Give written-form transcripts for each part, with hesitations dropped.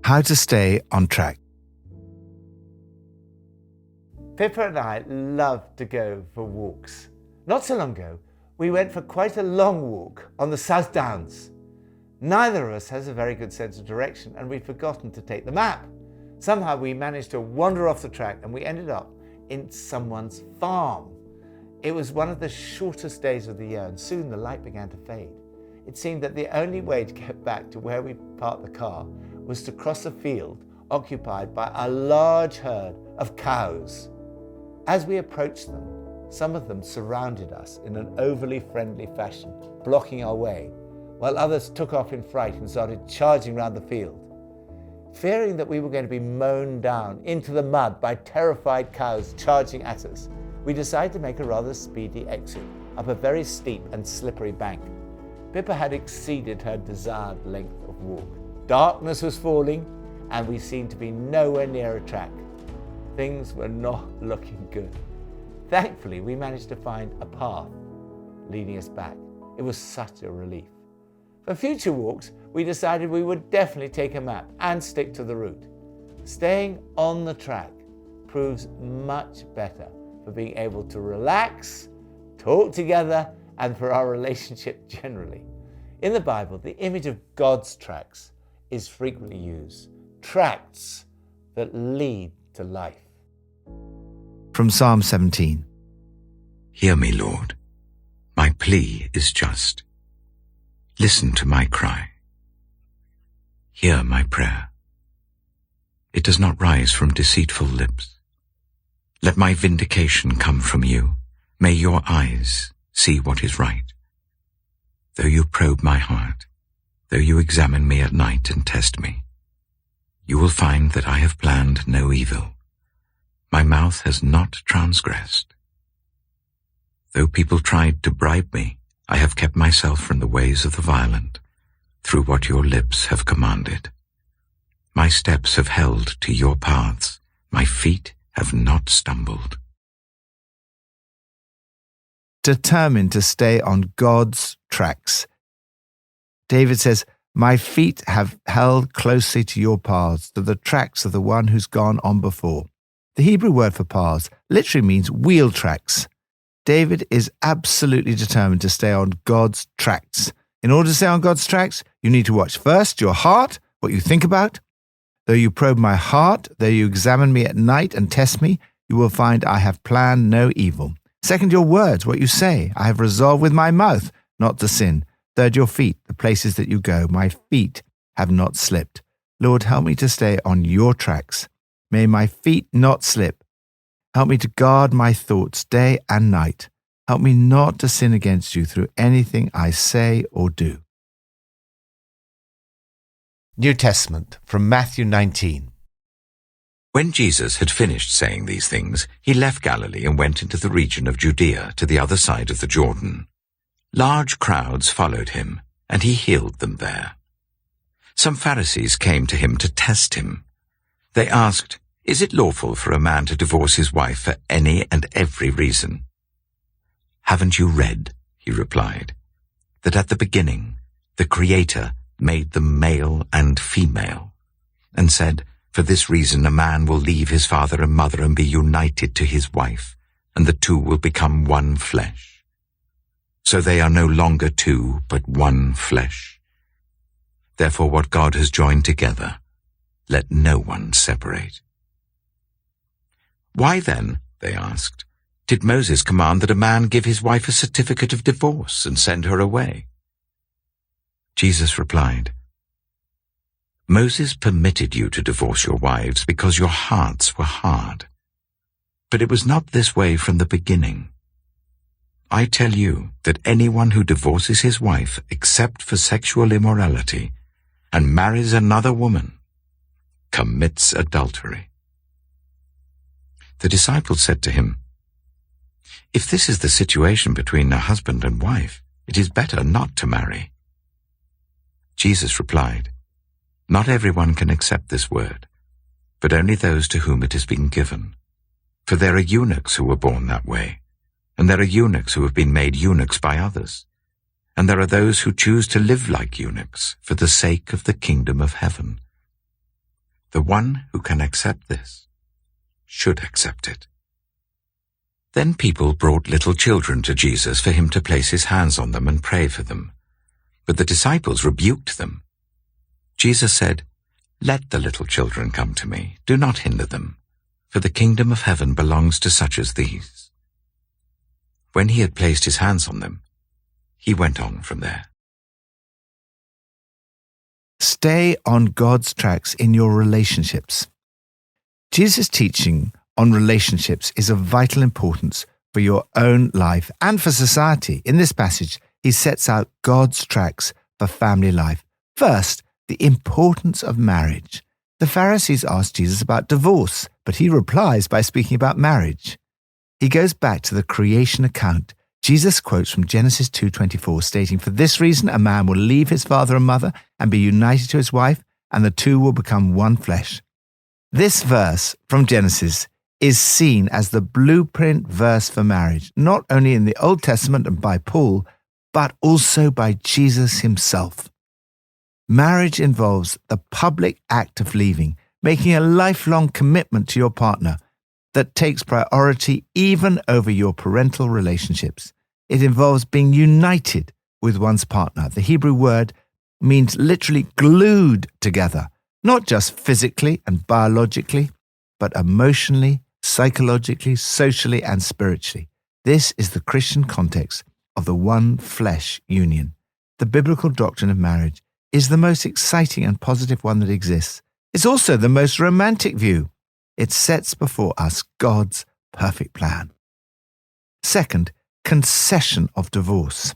How to stay on track. Pippa and I love to go for walks. Not so long ago, we went for quite a long walk on the South Downs. Neither of us has a very good sense of direction, and we'd forgotten to take the map. Somehow we managed to wander off the track and we ended up in someone's farm. It was one of the shortest days of the year, and soon the light began to fade. It seemed that the only way to get back to where we parked the car was to cross a field occupied by a large herd of cows. As we approached them, some of them surrounded us in an overly friendly fashion, blocking our way, while others took off in fright and started charging round the field. Fearing that we were going to be mown down into the mud by terrified cows charging at us, we decided to make a rather speedy exit up a very steep and slippery bank. Pippa had exceeded her desired length of walk. Darkness was falling, and we seemed to be nowhere near a track. Things were not looking good. Thankfully, we managed to find a path leading us back. It was such a relief. For future walks, we decided we would definitely take a map and stick to the route. Staying on the track proves much better for being able to relax, talk together, and for our relationship generally. In the Bible, the image of God's tracks is frequently used. Tracts that lead to life. From Psalm 17. Hear me, Lord. My plea is just. Listen to my cry. Hear my prayer. It does not rise from deceitful lips. Let my vindication come from you. May your eyes see what is right. Though you probe my heart, though you examine me at night and test me, you will find that I have planned no evil. My mouth has not transgressed. Though people tried to bribe me, I have kept myself from the ways of the violent, through what your lips have commanded. My steps have held to your paths. My feet have not stumbled. Determined to stay on God's tracks. David says, my feet have held closely to your paths, to the tracks of the one who's gone on before. The Hebrew word for paths literally means wheel tracks. David is absolutely determined to stay on God's tracks. In order to stay on God's tracks, you need to watch first your heart, what you think about. Though you probe my heart, though you examine me at night and test me, you will find I have planned no evil. Second, your words, what you say. I have resolved with my mouth not to sin. Third, your feet, the places that you go. My feet have not slipped. Lord, help me to stay on your tracks. May my feet not slip. Help me to guard my thoughts day and night. Help me not to sin against you through anything I say or do. New Testament from Matthew 19. When Jesus had finished saying these things, he left Galilee and went into the region of Judea to the other side of the Jordan. Large crowds followed him, and he healed them there. Some Pharisees came to him to test him. They asked, "Is it lawful for a man to divorce his wife for any and every reason?" "Haven't you read," he replied, "that at the beginning the Creator made them male and female, and said, 'For this reason a man will leave his father and mother and be united to his wife, and the two will become one flesh. So they are no longer two, but one flesh. Therefore what God has joined together, let no one separate.'" "Why then," they asked, "did Moses command that a man give his wife a certificate of divorce and send her away?" Jesus replied, "Moses permitted you to divorce your wives because your hearts were hard. But it was not this way from the beginning. I tell you that anyone who divorces his wife except for sexual immorality and marries another woman commits adultery." The disciples said to him, "If this is the situation between a husband and wife, it is better not to marry." Jesus replied, "Not everyone can accept this word, but only those to whom it has been given. For there are eunuchs who were born that way, and there are eunuchs who have been made eunuchs by others, and there are those who choose to live like eunuchs for the sake of the kingdom of heaven. The one who can accept this should accept it. Then people brought little children to Jesus for him to place his hands on them and pray for them. But the disciples rebuked them. Jesus said, "Let the little children come to me. Do not hinder them, for the kingdom of heaven belongs to such as these." When he had placed his hands on them, he went on from there. Stay on God's tracks in your relationships. Jesus' teaching on relationships is of vital importance for your own life and for society. In this passage, he sets out God's tracks for family life. First, the importance of marriage. The Pharisees asked Jesus about divorce, but he replies by speaking about marriage. He goes back to the creation account. Jesus quotes from Genesis 2:24, stating, "For this reason a man will leave his father and mother and be united to his wife, and the two will become one flesh." This verse from Genesis is seen as the blueprint verse for marriage, not only in the Old Testament and by Paul, but also by Jesus himself. Marriage involves the public act of leaving, making a lifelong commitment to your partner that takes priority even over your parental relationships. It involves being united with one's partner. The Hebrew word means literally glued together, not just physically and biologically, but emotionally, psychologically, socially, and spiritually. This is the Christian context of the one flesh union. The biblical doctrine of marriage is the most exciting and positive one that exists. It's also the most romantic view. It sets before us God's perfect plan. Second, concession of divorce.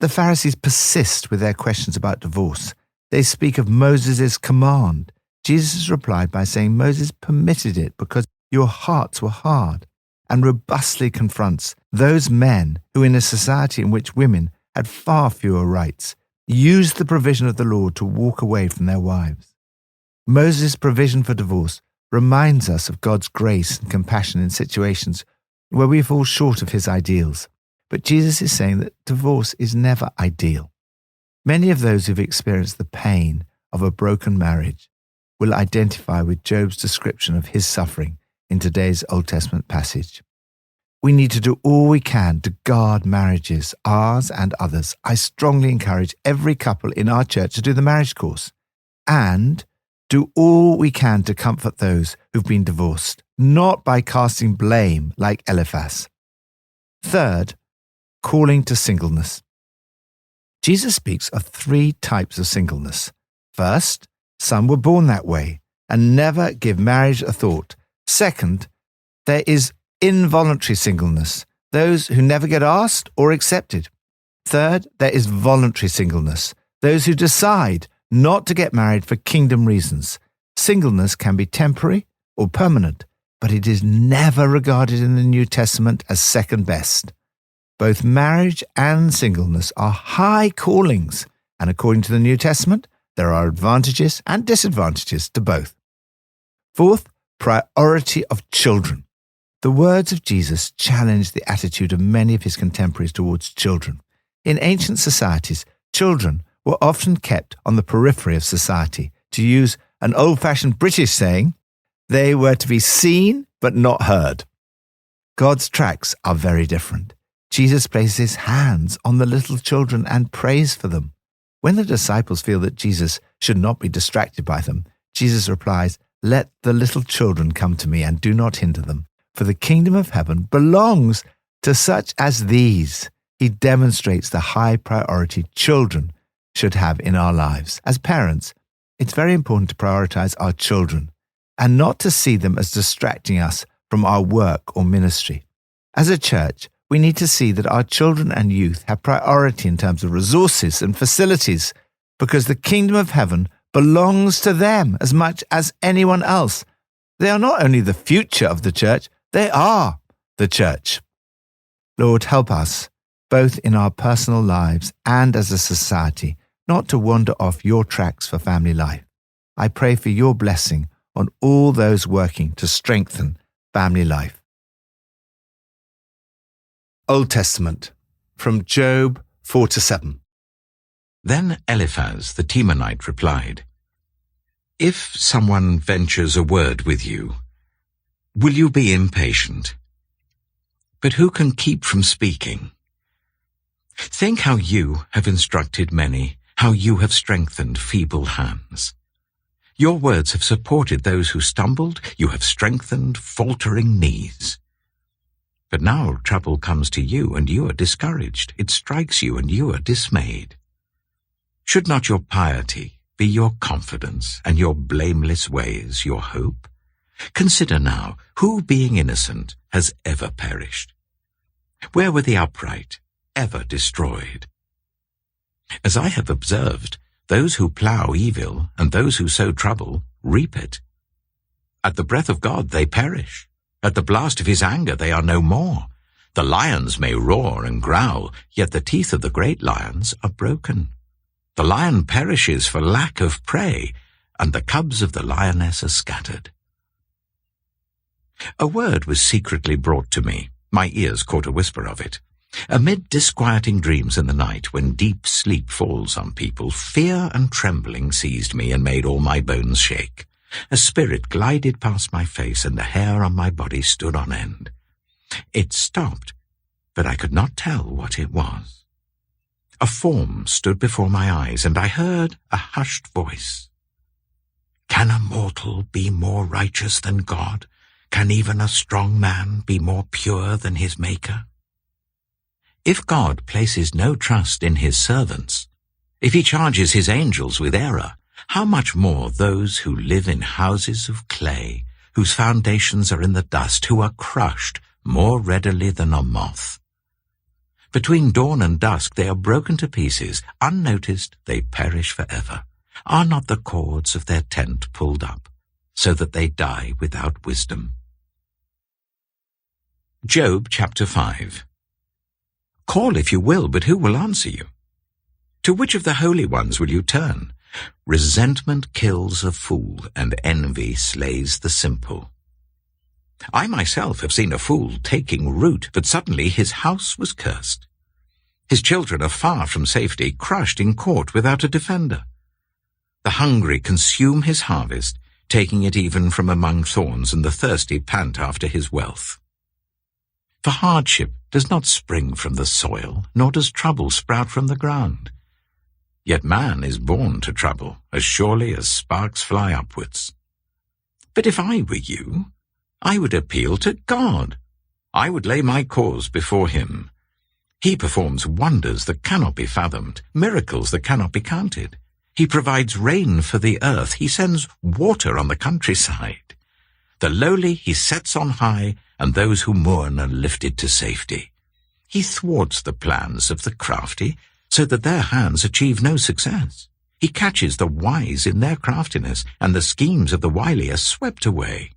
The Pharisees persist with their questions about divorce. They speak of Moses' command. Jesus replied by saying Moses permitted it because your hearts were hard, and robustly confronts those men who, in a society in which women had far fewer rights, used the provision of the Lord to walk away from their wives. Moses' provision for divorce reminds us of God's grace and compassion in situations where we fall short of his ideals. But Jesus is saying that divorce is never ideal. Many of those who've experienced the pain of a broken marriage will identify with Job's description of his suffering in today's Old Testament passage. We need to do all we can to guard marriages, ours and others. I strongly encourage every couple in our church to do the marriage course and do all we can to comfort those who've been divorced, not by casting blame like Eliphaz. Third, calling to singleness. Jesus speaks of 3 types of singleness. First, some were born that way and never give marriage a thought. Second, there is involuntary singleness, those who never get asked or accepted. Third, there is voluntary singleness, those who decide not to get married for kingdom reasons. Singleness can be temporary or permanent, but it is never regarded in the New Testament as second best. Both marriage and singleness are high callings, and according to the New Testament, there are advantages and disadvantages to both. Fourth, priority of children. The words of Jesus challenge the attitude of many of his contemporaries towards children. In ancient societies, children were often kept on the periphery of society. To use an old-fashioned British saying, they were to be seen but not heard. God's tracks are very different. Jesus places his hands on the little children and prays for them. When the disciples feel that Jesus should not be distracted by them, Jesus replies, "Let the little children come to me and do not hinder them, for the kingdom of heaven belongs to such as these." He demonstrates the high priority children should have in our lives. As parents, it's very important to prioritize our children and not to see them as distracting us from our work or ministry. As a church, we need to see that our children and youth have priority in terms of resources and facilities because the kingdom of heaven belongs to them as much as anyone else. They are not only the future of the church, they are the church. Lord, help us, both in our personal lives and as a society, not to wander off your tracks for family life. I pray for your blessing on all those working to strengthen family life. Old Testament, from Job 4-7. Then Eliphaz the Temanite replied, If someone ventures a word with you, will you be impatient? But who can keep from speaking? Think how you have instructed many, how you have strengthened feeble hands. Your words have supported those who stumbled, you have strengthened faltering knees. But now trouble comes to you, and you are discouraged. It strikes you, and you are dismayed. Should not your piety be your confidence, and your blameless ways your hope? Consider now, who being innocent has ever perished? Where were the upright ever destroyed? As I have observed, those who plough evil and those who sow trouble reap it. At the breath of God they perish. At the blast of his anger they are no more. The lions may roar and growl, yet the teeth of the great lions are broken. The lion perishes for lack of prey, and the cubs of the lioness are scattered. A word was secretly brought to me. My ears caught a whisper of it. Amid disquieting dreams in the night, when deep sleep falls on people, fear and trembling seized me and made all my bones shake. A spirit glided past my face, and the hair on my body stood on end. It stopped, but I could not tell what it was. A form stood before my eyes, and I heard a hushed voice. Can a mortal be more righteous than God? Can even a strong man be more pure than his Maker? If God places no trust in his servants, if he charges his angels with error, how much more those who live in houses of clay, whose foundations are in the dust, who are crushed more readily than a moth. Between dawn and dusk they are broken to pieces, unnoticed they perish forever. Are not the cords of their tent pulled up, so that they die without wisdom? Job chapter 5. Call if you will, but who will answer you? To which of the holy ones will you turn? Resentment kills a fool, and envy slays the simple. I myself have seen a fool taking root, but suddenly his house was cursed. His children are far from safety, crushed in court without a defender. The hungry consume his harvest, taking it even from among thorns, and the thirsty pant after his wealth. For hardship does not spring from the soil, nor does trouble sprout from the ground. Yet man is born to trouble, as surely as sparks fly upwards. But if I were you, I would appeal to God. I would lay my cause before him. He performs wonders that cannot be fathomed, miracles that cannot be counted. He provides rain for the earth. He sends water on the countryside. The lowly he sets on high, and those who mourn are lifted to safety. He thwarts the plans of the crafty, so that their hands achieve no success. He catches the wise in their craftiness, and the schemes of the wily are swept away.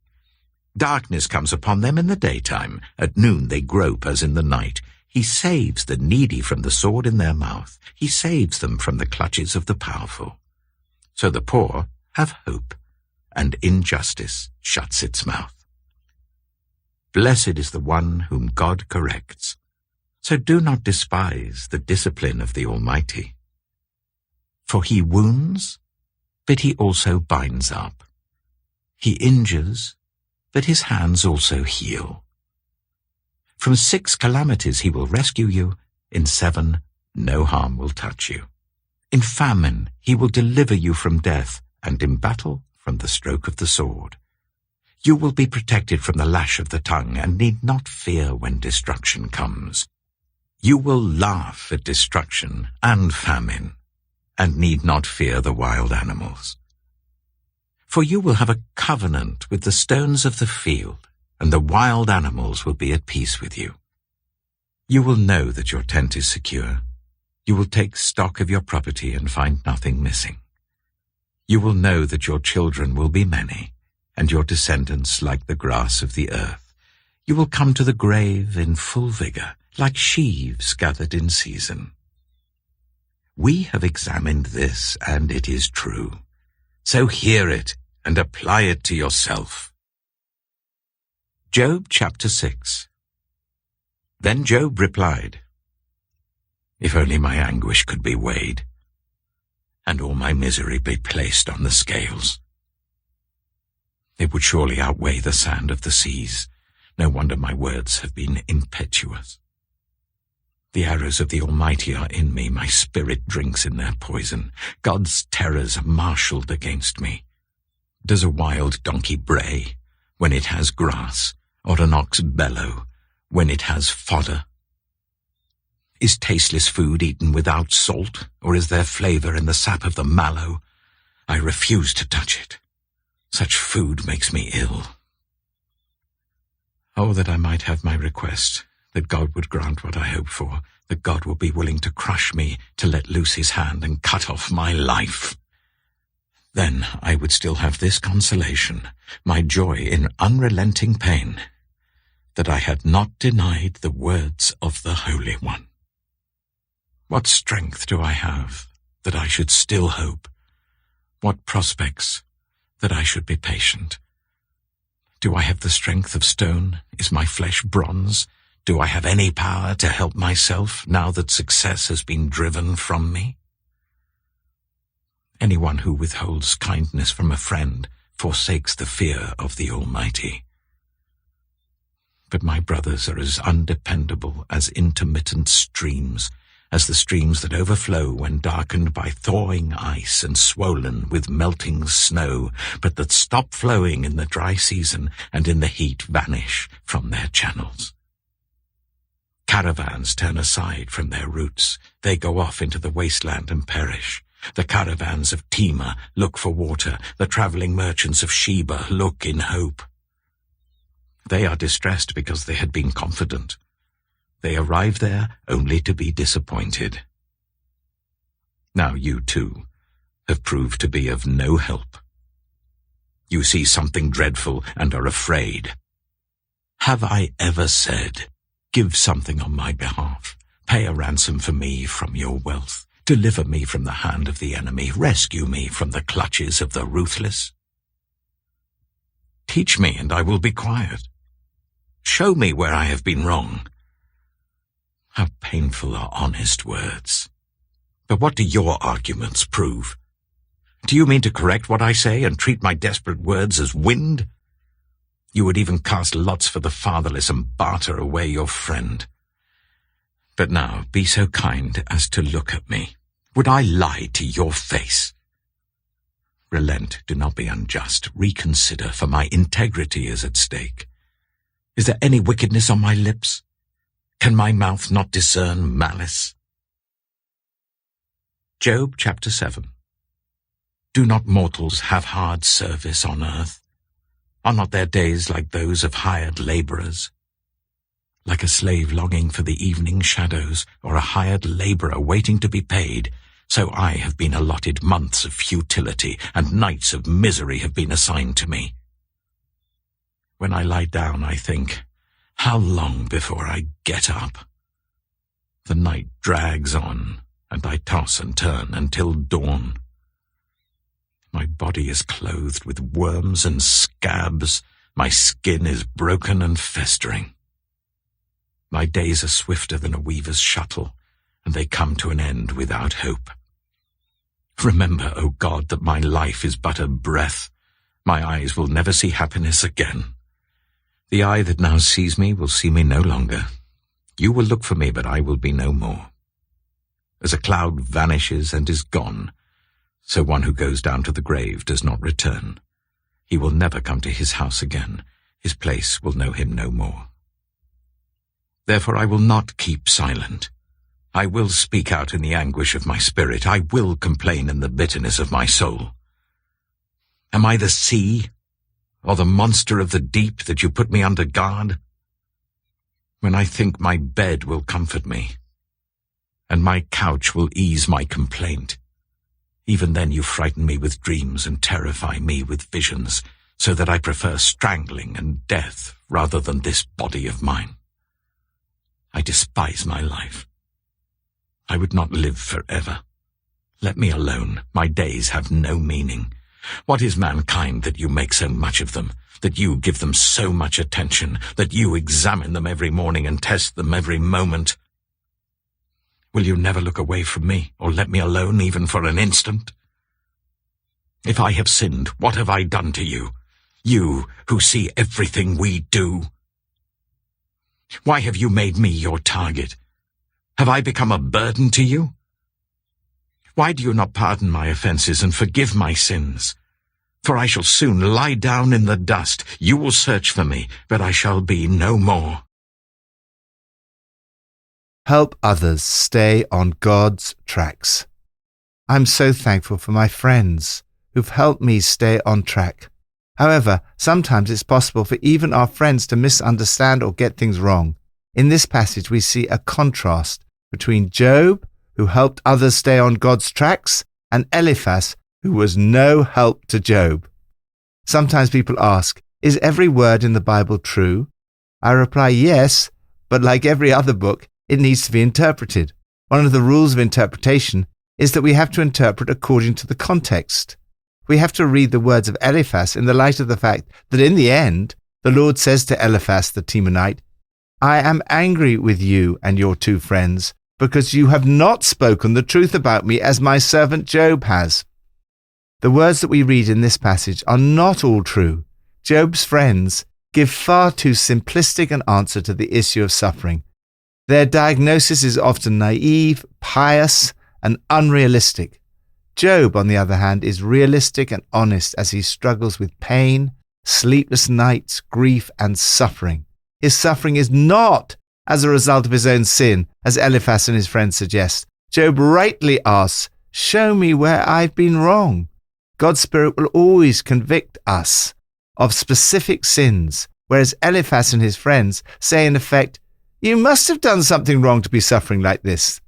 Darkness comes upon them in the daytime. At noon they grope as in the night. He saves the needy from the sword in their mouth. He saves them from the clutches of the powerful. So the poor have hope, and injustice shuts its mouth. Blessed is the one whom God corrects. So do not despise the discipline of the Almighty. For he wounds, but he also binds up. He injures, but his hands also heal. From 6 calamities he will rescue you, in 7 no harm will touch you. In famine he will deliver you from death, and in battle from the stroke of the sword. You will be protected from the lash of the tongue, and need not fear when destruction comes. You will laugh at destruction and famine, and need not fear the wild animals. For you will have a covenant with the stones of the field, and the wild animals will be at peace with you. You will know that your tent is secure. You will take stock of your property and find nothing missing. You will know that your children will be many, and your descendants like the grass of the earth. You will come to the grave in full vigor, like sheaves gathered in season. We have examined this, and it is true. So hear it and apply it to yourself. Job chapter 6. Then Job replied, If only my anguish could be weighed, and all my misery be placed on the scales. It would surely outweigh the sand of the seas. No wonder my words have been impetuous. The arrows of the Almighty are in me, my spirit drinks in their poison. God's terrors are marshalled against me. Does a wild donkey bray when it has grass, or an ox bellow when it has fodder? Is tasteless food eaten without salt, or is there flavor in the sap of the mallow? I refuse to touch it. Such food makes me ill. Oh, that I might have my request, that God would grant what I hope for, that God will be willing to crush me, to let loose his hand and cut off my life. Then I would still have this consolation, my joy in unrelenting pain, that I had not denied the words of the Holy One. What strength do I have that I should still hope? What prospects that I should be patient? Do I have the strength of stone? Is my flesh bronze? Do I have any power to help myself now that success has been driven from me? Anyone who withholds kindness from a friend forsakes the fear of the Almighty. But my brothers are as undependable as intermittent streams, as the streams that overflow when darkened by thawing ice and swollen with melting snow, but that stop flowing in the dry season and in the heat vanish from their channels. Caravans turn aside from their routes. They go off into the wasteland and perish. The caravans of Tema look for water. The traveling merchants of Sheba look in hope. They are distressed because they had been confident. They arrive there only to be disappointed. Now you, too, have proved to be of no help. You see something dreadful and are afraid. Have I ever said, give something on my behalf, pay a ransom for me from your wealth, deliver me from the hand of the enemy, rescue me from the clutches of the ruthless? Teach me and I will be quiet. Show me where I have been wrong. How painful are honest words. But what do your arguments prove? Do you mean to correct what I say and treat my desperate words as wind? You would even cast lots for the fatherless and barter away your friend. But now be so kind as to look at me. Would I lie to your face? Relent, do not be unjust. Reconsider, for my integrity is at stake. Is there any wickedness on my lips? Can my mouth not discern malice? Job chapter 7. Do not mortals have hard service on earth? Are not their days like those of hired laborers? Like a slave longing for the evening shadows, or a hired laborer waiting to be paid, so I have been allotted months of futility, and nights of misery have been assigned to me. When I lie down, I think, how long before I get up? The night drags on, and I toss and turn until dawn. My body is clothed with worms and scabs. My skin is broken and festering. My days are swifter than a weaver's shuttle, and they come to an end without hope. Remember, O God, that my life is but a breath. My eyes will never see happiness again. The eye that now sees me will see me no longer. You will look for me, but I will be no more. As a cloud vanishes and is gone, so one who goes down to the grave does not return. He will never come to his house again. His place will know him no more. Therefore I will not keep silent. I will speak out in the anguish of my spirit. I will complain in the bitterness of my soul. Am I the sea, or the monster of the deep, that you put me under guard? When I think my bed will comfort me, and my couch will ease my complaint, even then you frighten me with dreams and terrify me with visions, so that I prefer strangling and death rather than this body of mine. I despise my life. I would not live forever. Let me alone. My days have no meaning. What is mankind that you make so much of them, that you give them so much attention, that you examine them every morning and test them every moment? Will you never look away from me, or let me alone even for an instant? If I have sinned, what have I done to you? you who see everything we do? Why have you made me your target? Have I become a burden to you? Why do you not pardon my offenses and forgive my sins? For I shall soon lie down in the dust. You will search for me, but I shall be no more. Help others stay on God's tracks. I'm so thankful for my friends who've helped me stay on track. However, sometimes it's possible for even our friends to misunderstand or get things wrong. In this passage, we see a contrast between Job, who helped others stay on God's tracks, and Eliphaz, who was no help to Job. Sometimes people ask, is every word in the Bible true? I reply, yes, but like every other book, it needs to be interpreted. One of the rules of interpretation is that we have to interpret according to the context. We have to read the words of Eliphaz in the light of the fact that in the end, the Lord says to Eliphaz the Temanite, I am angry with you and your two friends, because you have not spoken the truth about me as my servant Job has. The words that we read in this passage are not all true. Job's friends give far too simplistic an answer to the issue of suffering. Their diagnosis is often naive, pious, and unrealistic. Job, on the other hand, is realistic and honest as he struggles with pain, sleepless nights, grief, and suffering. His suffering is not as a result of his own sin, as Eliphaz and his friends suggest. Job rightly asks, show me where I've been wrong. God's Spirit will always convict us of specific sins, whereas Eliphaz and his friends say in effect, you must have done something wrong to be suffering like this.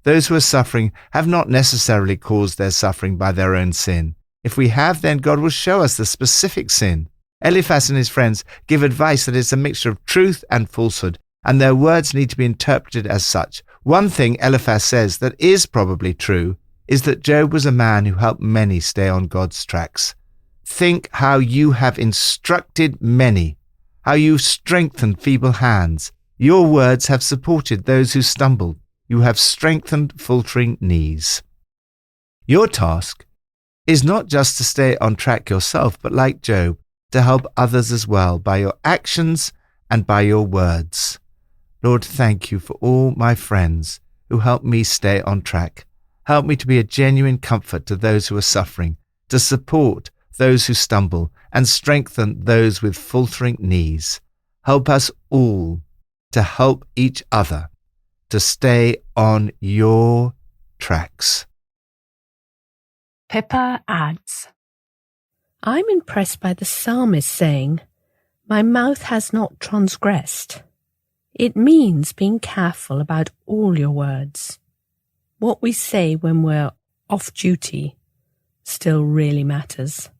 Those who are suffering have not necessarily caused their suffering by their own sin. If we have, then God will show us the specific sin. Eliphaz and his friends give advice that it's a mixture of truth and falsehood, and their words need to be interpreted as such. One thing Eliphaz says that is probably true is that Job was a man who helped many stay on God's tracks. Think how you have instructed many, how you strengthened feeble hands. Your words have supported those who stumbled. You have strengthened faltering knees. Your task is not just to stay on track yourself, but like Job, to help others as well by your actions and by your words. Lord, thank you for all my friends who help me stay on track. Help me to be a genuine comfort to those who are suffering, to support those who stumble, and strengthen those with faltering knees. Help us all to help each other to stay on your tracks. Pippa adds, I'm impressed by the psalmist saying, my mouth has not transgressed. It means being careful about all your words. What we say when we're off duty still really matters.